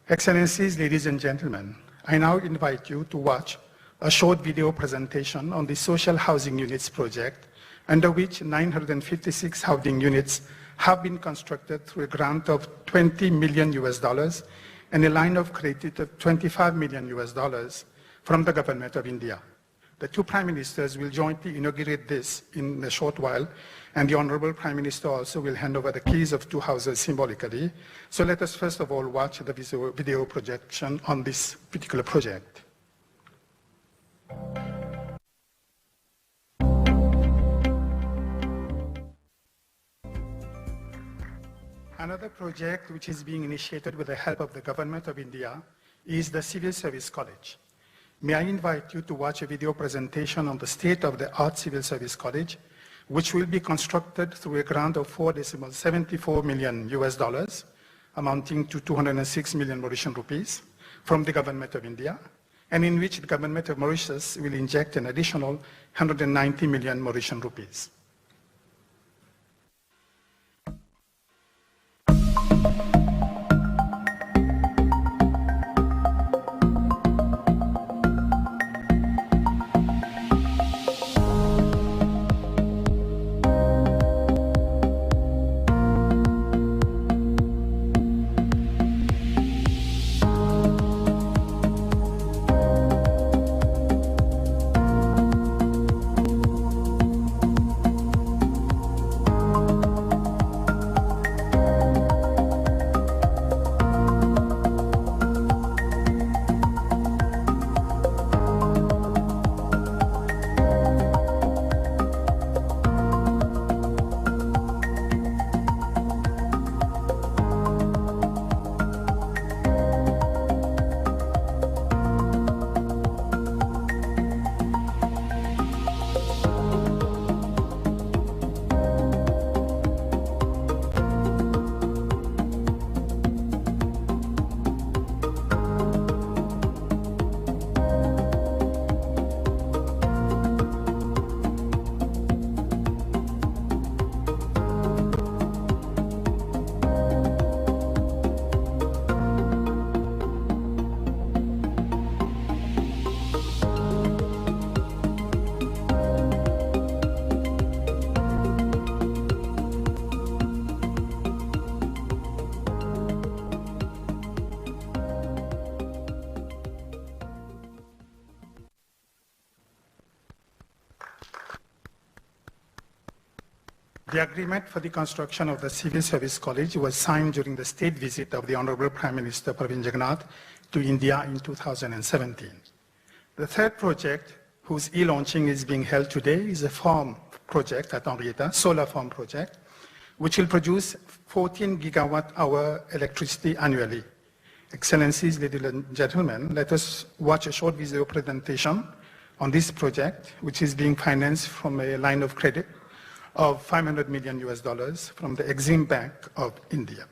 Excellencies, ladies and gentlemen, I now invite you to watch a short video presentation on the Social Housing Units project, under which 956 housing units have been constructed through a grant of $20 million and a line of credit of $25 million from the government of India. The two Prime Ministers will jointly inaugurate this in a short while, and the Honorable Prime Minister also will hand over the keys of two houses symbolically. So let us first of all watch the video projection on this particular project. Another project which is being initiated with the help of the Government of India is the Civil Service College. May I invite you to watch a video presentation on the state-of-the-art Civil Service College, which will be constructed through a grant of $4.74 million, amounting to 206 million Mauritian rupees, from the Government of India, and in which the Government of Mauritius will inject an additional 190 million Mauritian rupees. The agreement for the construction of the Civil Service College was signed during the state visit of the Honorable Prime Minister PM Jugnauth to India in 2017. The third project, whose e-launching is being held today, is a farm project at Henrietta, solar farm project, which will produce 14 gigawatt-hour electricity annually. Excellencies, ladies and gentlemen, let us watch a short video presentation on this project, which is being financed from a line of credit of $500 million from the Exim Bank of India.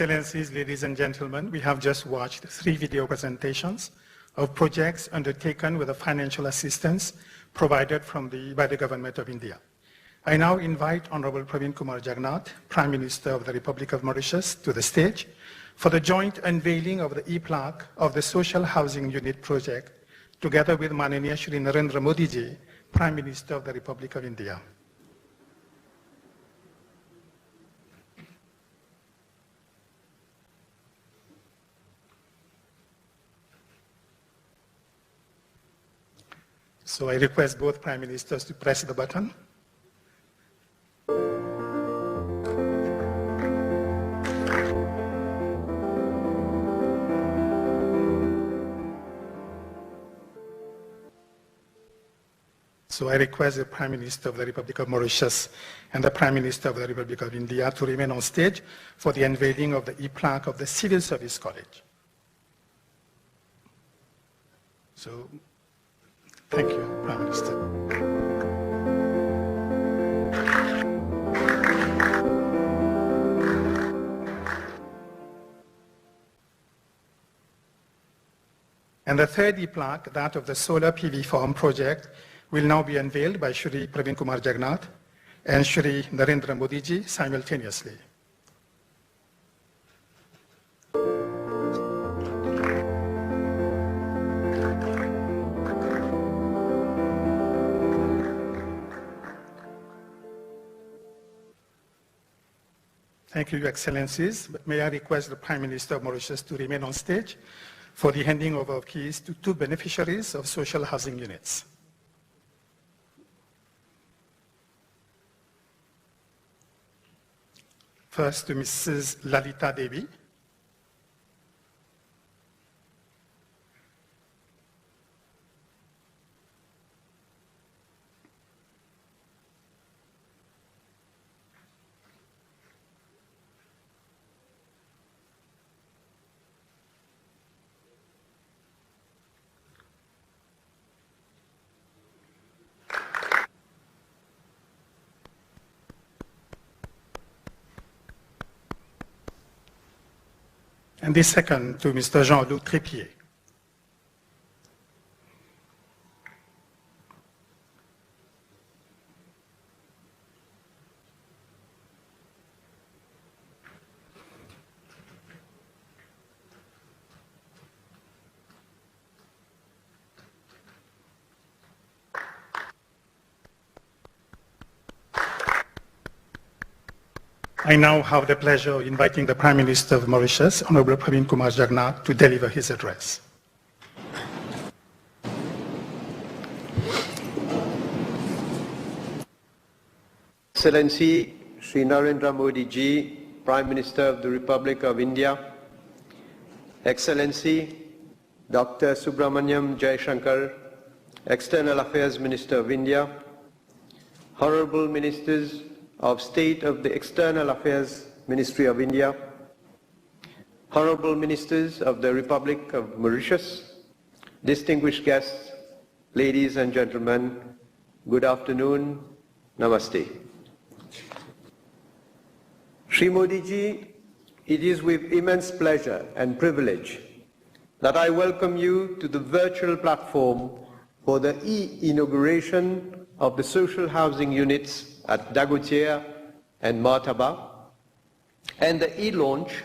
Excellencies, ladies and gentlemen, we have just watched 3 video presentations of projects undertaken with the financial assistance provided by the Government of India. I now invite Honorable Praveen Kumar Jugnauth, Prime Minister of the Republic of Mauritius, to the stage for the joint unveiling of the e-plaque of the Social Housing Unit project, together with Mananiya Shri Narendra Modi ji, Prime Minister of the Republic of India. So I request both Prime Ministers to press the button. So I request the Prime Minister of the Republic of Mauritius and the Prime Minister of the Republic of India to remain on stage for the unveiling of the e-plaque of the Civil Service College. So, thank you, Prime Minister. And the third e-plaque, that of the solar PV farm project, will now be unveiled by Shri Praveen Kumar Jugnauth and Shri Narendra Modi ji simultaneously. Thank you, Your Excellencies. May I request the Prime Minister of Mauritius to remain on stage for the handing over of keys to 2 beneficiaries of social housing units. First to Mrs. Lalita Devi. And the second to Mr. Jean-Luc Trépied. I now have the pleasure of inviting the Prime Minister of Mauritius, Honorable Praveen Kumar Jugnauth, to deliver his address. Excellency Shri Narendra Modi ji, Prime Minister of the Republic of India, Excellency Dr. Subramaniam Jaishankar, External Affairs Minister of India, Honorable Ministers of State of the External Affairs Ministry of India, Honorable Ministers of the Republic of Mauritius, distinguished guests, ladies and gentlemen, good afternoon, namaste. Shri Modi ji, it is with immense pleasure and privilege that I welcome you to the virtual platform for the inauguration of the social housing units at Dagoutier and Martaba, and the e-launch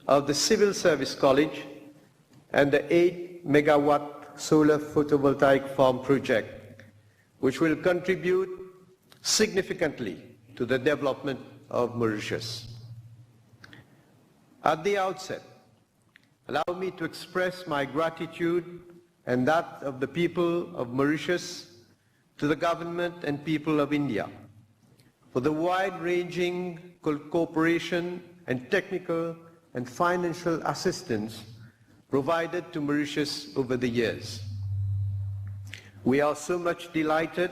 of the Civil Service College and the 8-megawatt solar photovoltaic farm project, which will contribute significantly to the development of Mauritius. At the outset, allow me to express my gratitude and that of the people of Mauritius to the government and people of India for the wide-ranging cooperation and technical and financial assistance provided to Mauritius over the years. We are so much delighted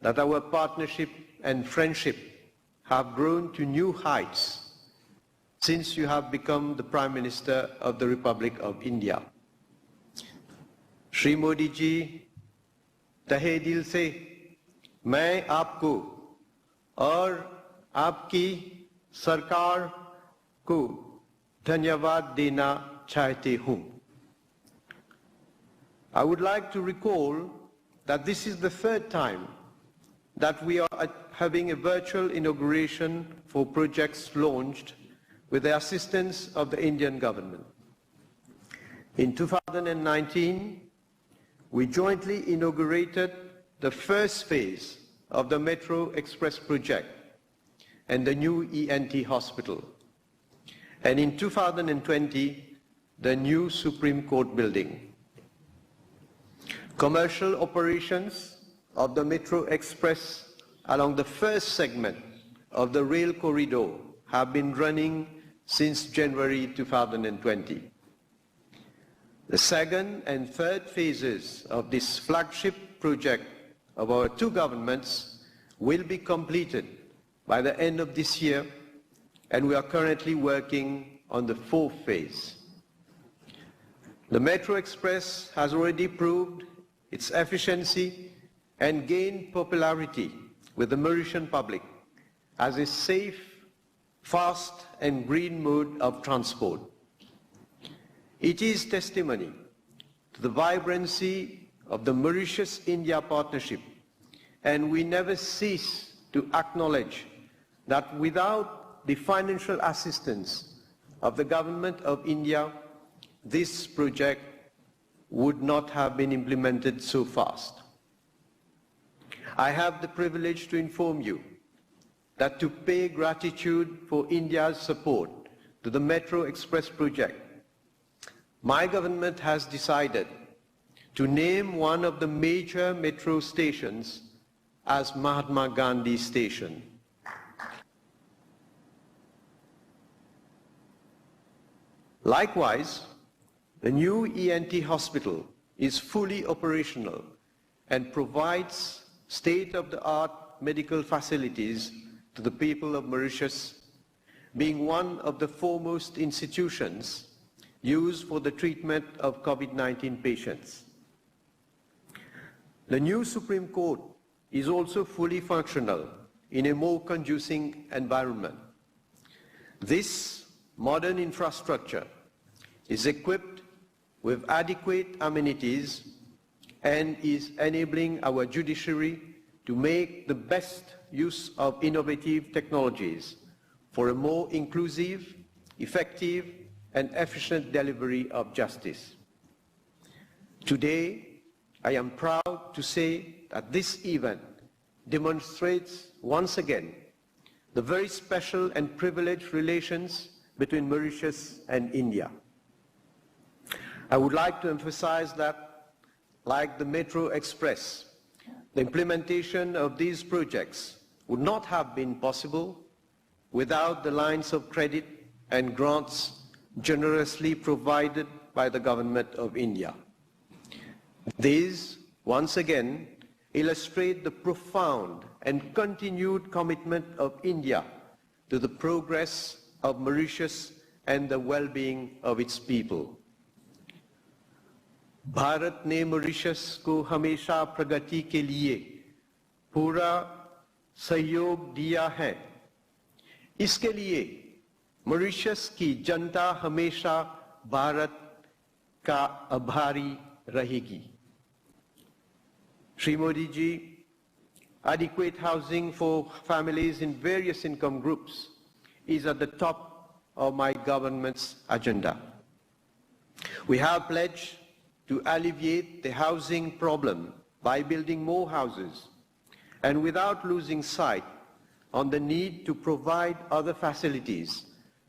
that our partnership and friendship have grown to new heights since you have become the Prime Minister of the Republic of India. Shri Modi ji, तहे दिल से मैं आपको और आपकी सरकार को धन्यवाद देना चाहते हूं. I would like to recall that this is the third time that we are having a virtual inauguration for projects launched with the assistance of the Indian government. In 2019, we jointly inaugurated the first phase of the Metro Express project and the new ENT hospital. And in 2020, the new Supreme Court building. Commercial operations of the Metro Express along the first segment of the rail corridor have been running since January 2020. The second and third phases of this flagship project of our two governments will be completed by the end of this year, and we are currently working on the fourth phase. The Metro Express has already proved its efficiency and gained popularity with the Mauritian public as a safe, fast and green mode of transport. It is testimony to the vibrancy of the Mauritius-India partnership, and we never cease to acknowledge that without the financial assistance of the government of India, this project would not have been implemented so fast. I have the privilege to inform you that to pay gratitude for India's support to the Metro Express project, my government has decided to name one of the major metro stations as Mahatma Gandhi Station. Likewise, the new ENT hospital is fully operational and provides state-of-the-art medical facilities to the people of Mauritius, being one of the foremost institutions used for the treatment of COVID-19 patients. The new Supreme Court is also fully functional in a more conducive environment. This modern infrastructure is equipped with adequate amenities and is enabling our judiciary to make the best use of innovative technologies for a more inclusive, effective, and efficient delivery of justice. Today, I am proud to say that this event demonstrates once again the very special and privileged relations between Mauritius and India. I would like to emphasize that, like the Metro Express, the implementation of these projects would not have been possible without the lines of credit and grants generously provided by the government of India. These, once again, illustrate the profound and continued commitment of India to the progress of Mauritius and the well-being of its people. Bharat ने Mauritius को हमेशा प्रगति के लिए पूरा सहयोग दिया है. इसके लिए मॉरिशस की जनता हमेशा भारत का आभारी रहेगी. Shri Modi ji, adequate housing for families in various income groups is at the top of my government's agenda. We have pledged to alleviate the housing problem by building more houses, and without losing sight on the need to provide other facilities,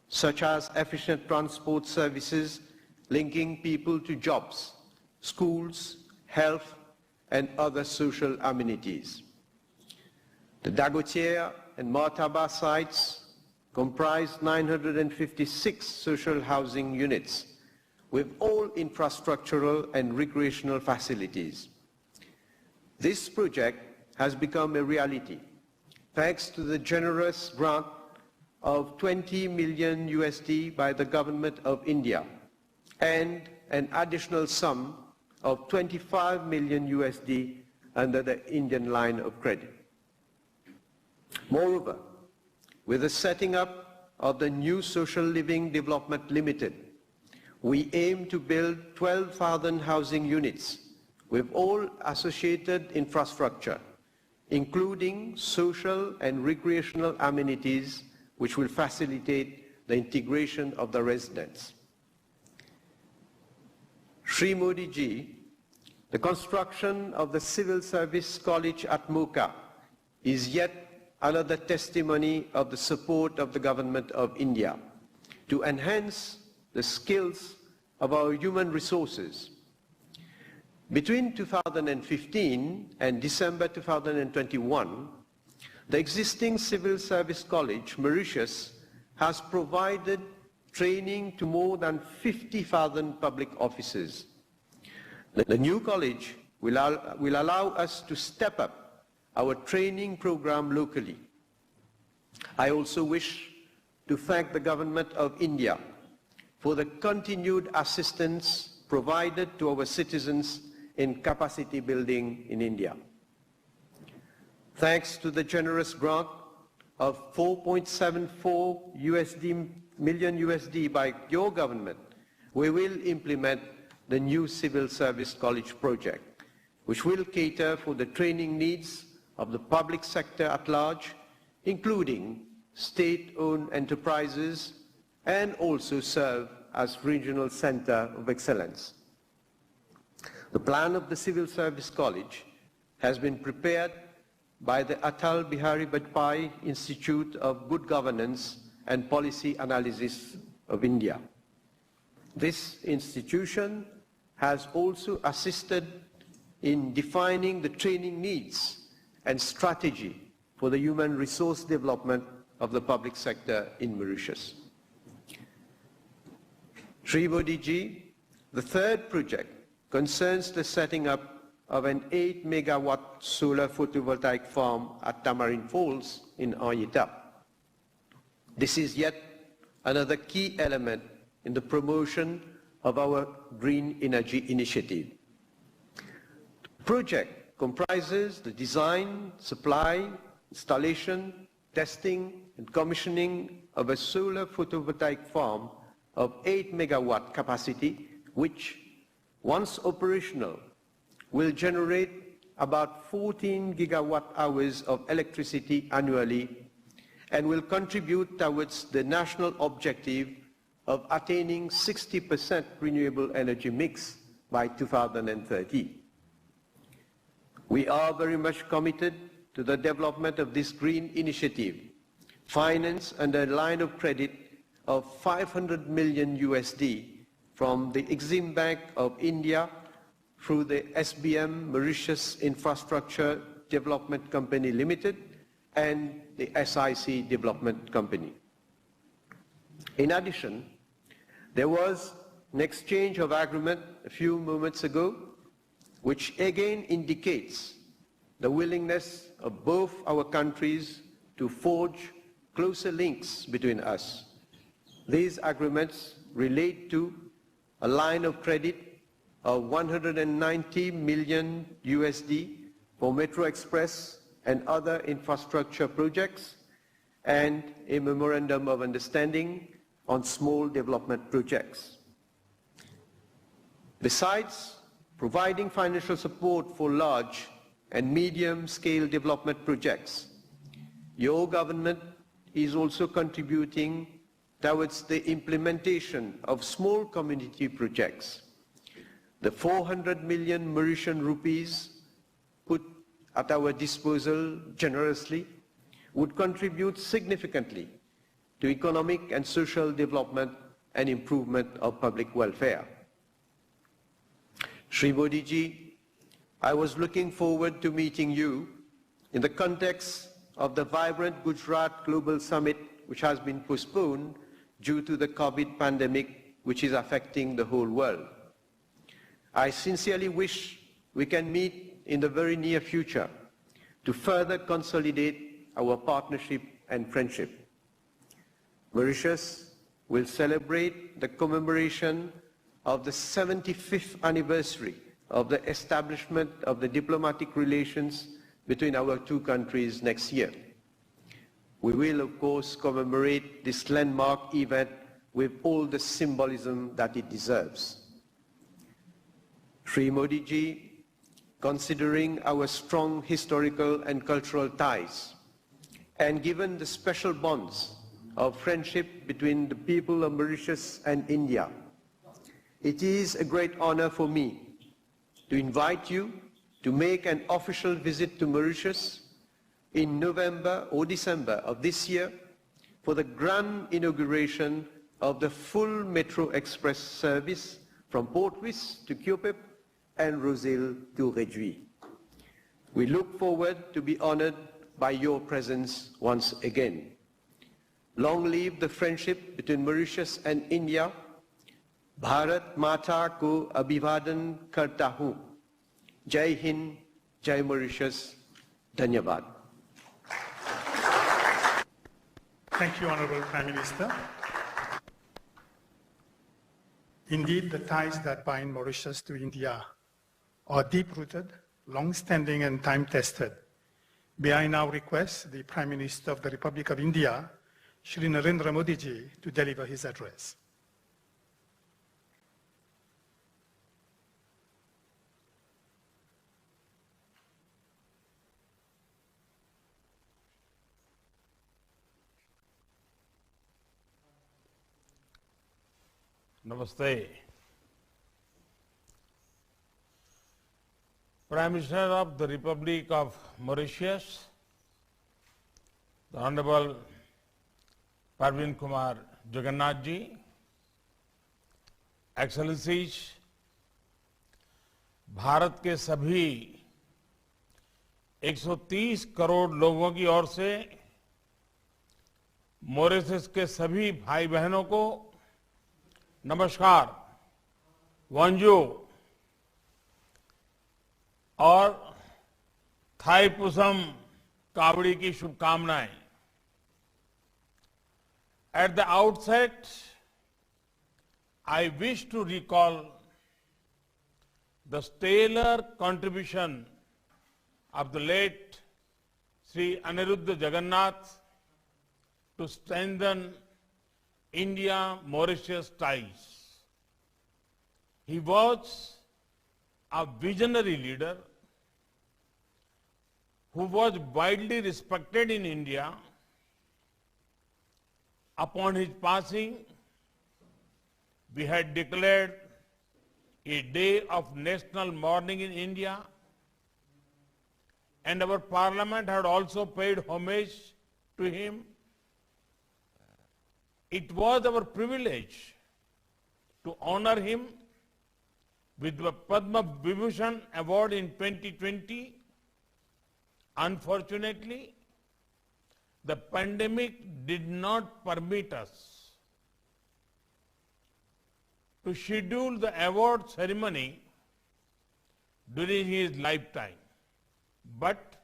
such as efficient transport services linking people to jobs, schools, health, and other social amenities. The Dagotier and Martaba sites comprise 956 social housing units with all infrastructural and recreational facilities. This project has become a reality thanks to the generous grant of $20 million by the government of India and an additional sum of $25 million under the Indian line of credit. Moreover, with the setting up of the New Social Living Development Limited, we aim to build 12,000 housing units with all associated infrastructure, including social and recreational amenities, which will facilitate the integration of the residents. Shri Modi ji, the construction of the Civil Service College at Mocha is yet another testimony of the support of the Government of India to enhance the skills of our human resources. Between 2015 and December 2021, the existing Civil Service College, Mauritius, has provided training to more than 50,000 public officers. The new college will allow us to step up our training program locally. I also wish to thank the Government of India for the continued assistance provided to our citizens in capacity building in India. Thanks to the generous grant of $4.74 million by your government, we will implement the new Civil Service College project, which will cater for the training needs of the public sector at large, including state-owned enterprises, and also serve as regional center of excellence. The plan of the Civil Service College has been prepared by the Atal Bihari Vajpayee Institute of Good Governance and Policy Analysis of India. This institution has also assisted in defining the training needs and strategy for the human resource development of the public sector in Mauritius. Shri Modi ji, the third project concerns the setting up of an 8 megawatt solar photovoltaic farm at Tamarind Falls in Ayita. This is yet another key element in the promotion of our green energy initiative. The project comprises the design, supply, installation, testing, and commissioning of a solar photovoltaic farm of 8 megawatt capacity, which, once operational, will generate about 14 gigawatt hours of electricity annually and will contribute towards the national objective of attaining 60% renewable energy mix by 2030. We are very much committed to the development of this green initiative, financed under a line of credit of $500 million from the Exim Bank of India through the SBM Mauritius Infrastructure Development Company Limited and the SIC Development Company. In addition, there was an exchange of agreement a few moments ago, which again indicates the willingness of both our countries to forge closer links between us. These agreements relate to a line of credit of $190 million for Metro Express and other infrastructure projects, and a memorandum of understanding on small development projects. Besides providing financial support for large and medium-scale development projects, your government is also contributing towards the implementation of small community projects. The 400 million Mauritian rupees put at our disposal generously would contribute significantly to economic and social development and improvement of public welfare. Shri Modi ji, I was looking forward to meeting you in the context of the vibrant Gujarat Global Summit, which has been postponed due to the COVID pandemic, which is affecting the whole world. I sincerely wish we can meet in the very near future to further consolidate our partnership and friendship. Mauritius will celebrate the commemoration of the 75th anniversary of the establishment of the diplomatic relations between our two countries next year. We will, of course, commemorate this landmark event with all the symbolism that it deserves. Shri Modi ji, considering our strong historical and cultural ties, and given the special bonds of friendship between the people of Mauritius and India, it is a great honor for me to invite you to make an official visit to Mauritius in November or December of this year for the grand inauguration of the full Metro Express service from Port-Louis to Kiopep and Rosehill to Réduit. We look forward to be honored by your presence once again. Long live the friendship between Mauritius and India. Bharat Mata ko abhivadan karta hu. Jai Hind, Jai Mauritius. Dhanyavad. Thank you, Honorable Prime Minister. Indeed, the ties that bind Mauritius to India are deep-rooted, long-standing and time-tested. May I now request the Prime Minister of the Republic of India, Shri Narendra Modi ji, to deliver his address. Namaste. Prime Minister of the Republic of Mauritius, the Honorable PM Jugnauth ji, Excellencies, Bharat के सभी 130 करोड़ लोगों की ओर से Mauritius के सभी भाई बहनों को नमस्कार, वंजो और थाईपुसम कावड़ी की शुभकामनाएं। At the outset, I wish to recall the stellar contribution of the late Sri Aniruddha Jugnauth to strengthen India-Mauritius ties. He was a visionary leader who was widely respected in India. Upon his passing, we had declared a day of national mourning in India, and our parliament had also paid homage to him. It was our privilege to honor him with the Padma Vibhushan Award in 2020. Unfortunately, the pandemic did not permit us to schedule the award ceremony during his lifetime. But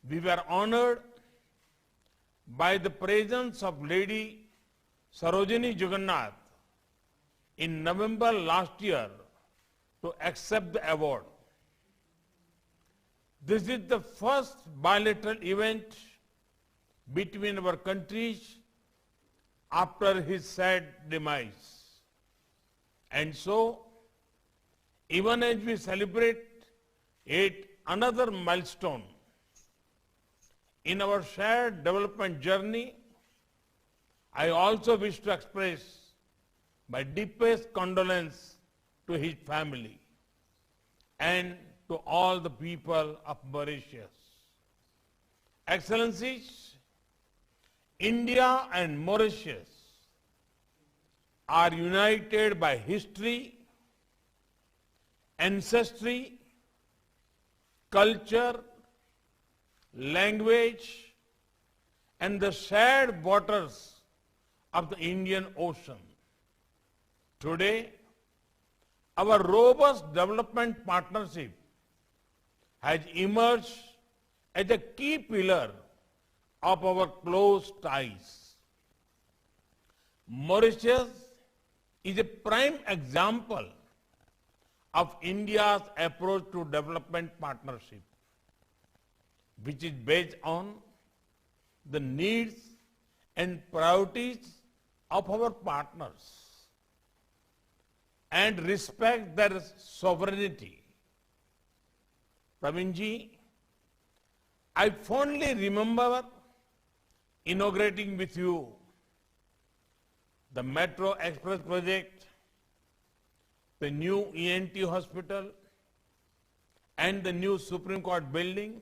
we were honored by the presence of Lady Sarojini Jugnauth in November last year to accept the award. This is the first bilateral event between our countries after his sad demise. And so, even as we celebrate yet another milestone in our shared development journey, I also wish to express my deepest condolence to his family and to all the people of Mauritius. Excellencies, India and Mauritius are united by history, ancestry, culture, language, and the shared waters of the Indian Ocean. Today, our robust development partnership has emerged as a key pillar of our close ties. Mauritius is a prime example of India's approach to development partnership, which is based on the needs and priorities of our partners and respect their sovereignty. Pravinji, I fondly remember inaugurating with you the Metro Express project, the new ENT hospital, and the new Supreme Court building.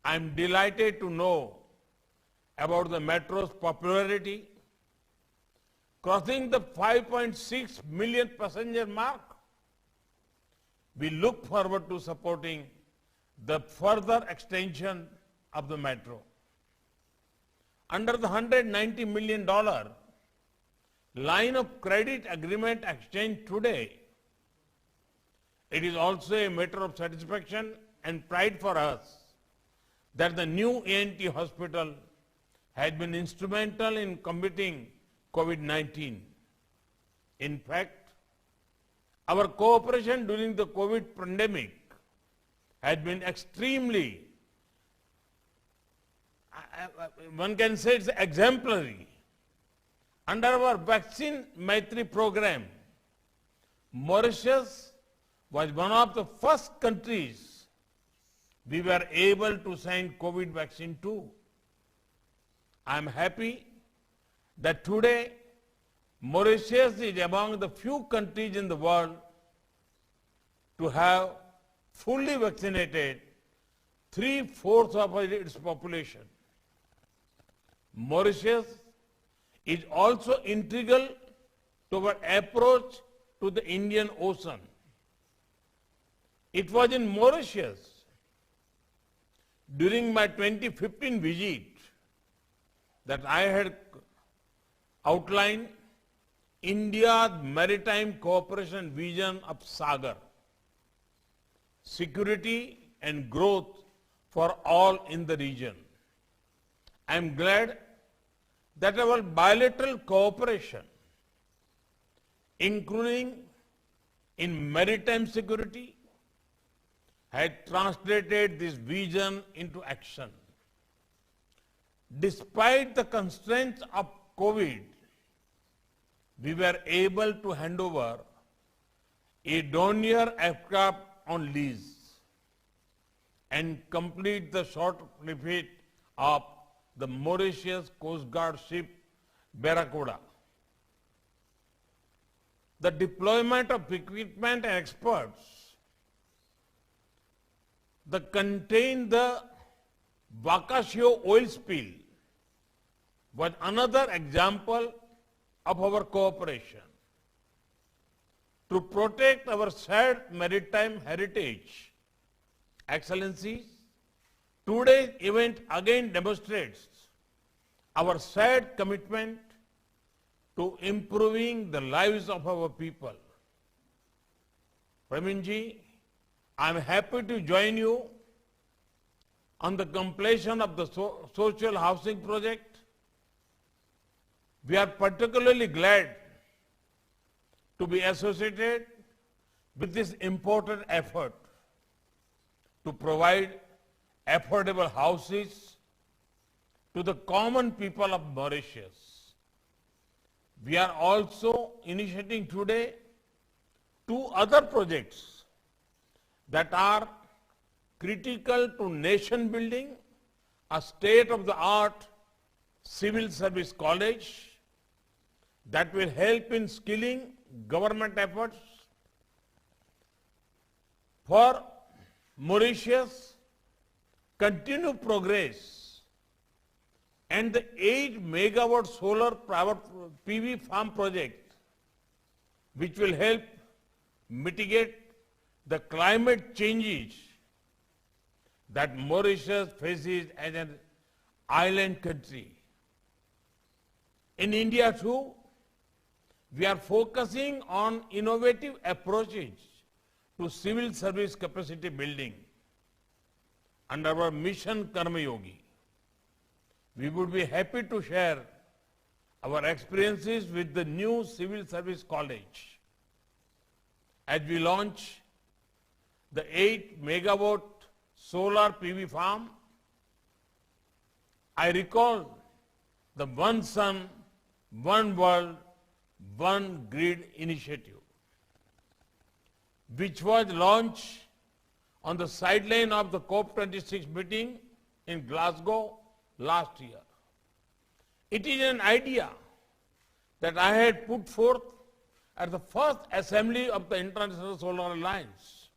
I am delighted to know about the metro's popularity, crossing the 5.6 million passenger mark. We look forward to supporting the further extension of the metro. Under the $190 million line of credit agreement exchanged today, it is also a matter of satisfaction and pride for us that the new ENT hospital has been instrumental in combating COVID-19. In fact, our cooperation during the COVID pandemic has been extremely, one can say it's exemplary. Under our Vaccine Maitri program, Mauritius was one of the first countries we were able to send COVID vaccine to. I am happy that today Mauritius is among the few countries in the world to have fully vaccinated 3/4 of its population. Mauritius is also integral to our approach to the Indian Ocean. It was in Mauritius during my 2015 visit that I had outlined India's maritime cooperation vision of Sagar, security and growth for all in the region. I am glad that our bilateral cooperation, including in maritime security, had translated this vision into action. Despite the constraints of COVID, we were able to hand over a Dornier aircraft on lease and complete the short refit of the Mauritius Coast Guard ship Barracuda. The deployment of equipment and experts that contained the Wakashio oil spill was another example of our cooperation. To protect our shared maritime heritage, Excellencies, today's event again demonstrates our shared commitment to improving the lives of our people. Praminji, I am happy to join you on the completion of the social housing project. We are particularly glad to be associated with this important effort to provide affordable houses to the common people of Mauritius. We are also initiating today 2 other projects that are critical to nation building: a state-of-the-art civil service college that will help in skilling government efforts for Mauritius, continue progress, and the 8-megawatt solar power PV farm project, which will help mitigate the climate changes that Mauritius faces as an island country. In India too, we are focusing on innovative approaches to civil service capacity building. Under our mission Karma Yogi, we would be happy to share our experiences with the new civil service college as we launch the 8-megawatt solar PV farm I recall the One Sun, One World, One Grid initiative, which was launched on the sideline of the COP26 meeting in Glasgow last year. It is an idea that I had put forth at the first assembly of the International Solar Alliance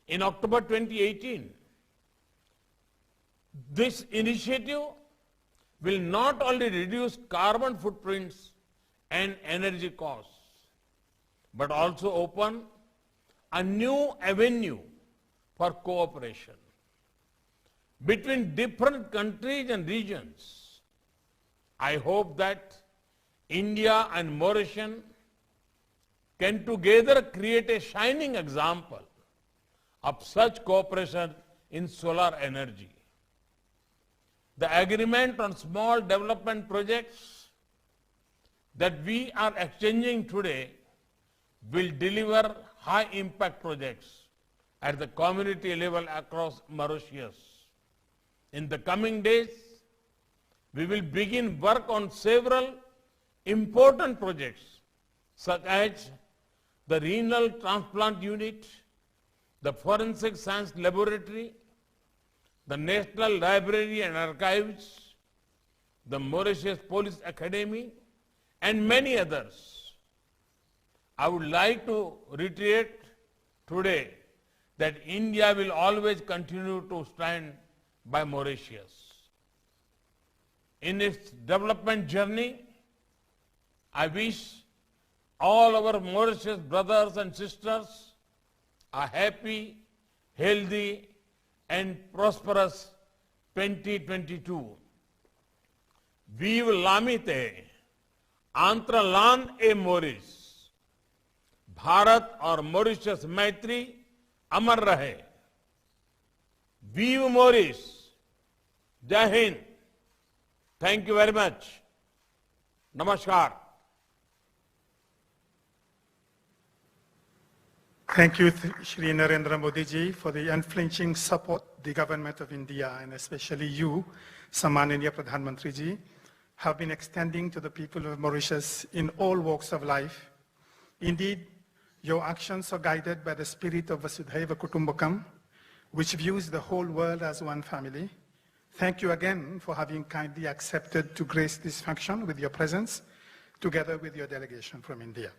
in October 2018. This initiative will not only reduce carbon footprints and energy costs, but also open a new avenue for cooperation between different countries and regions. I hope that India and Mauritius can together create a shining example of such cooperation in solar energy. The agreement on small development projects that we are exchanging today will deliver high-impact projects at the community level across Mauritius. In the coming days, we will begin work on several important projects, such as the renal transplant unit, the forensic science laboratory, the National Library and Archives, the Mauritius Police Academy, and many others. I would like to reiterate today that India will always continue to stand by Mauritius. In its development journey, I wish all our Mauritius brothers and sisters a happy, healthy, and prosperous 2022. Vive l'amitié entre l'Inde et Maurice. Bharat और Mauritius मैत्री अमर रहे. वीव मॉरिस. जय Hind. Thank you very much. नमस्कार. Thank you, Shri Narendra Modi ji, for the unflinching support the government of India, and especially you, Sammaniya Pradhan Mantri ji, have been extending to the people of Mauritius in all walks of life. Indeed, your actions are guided by the spirit of Vasudhaiva Kutumbakam, which views the whole world as one family. Thank you again for having kindly accepted to grace this function with your presence, together with your delegation from India.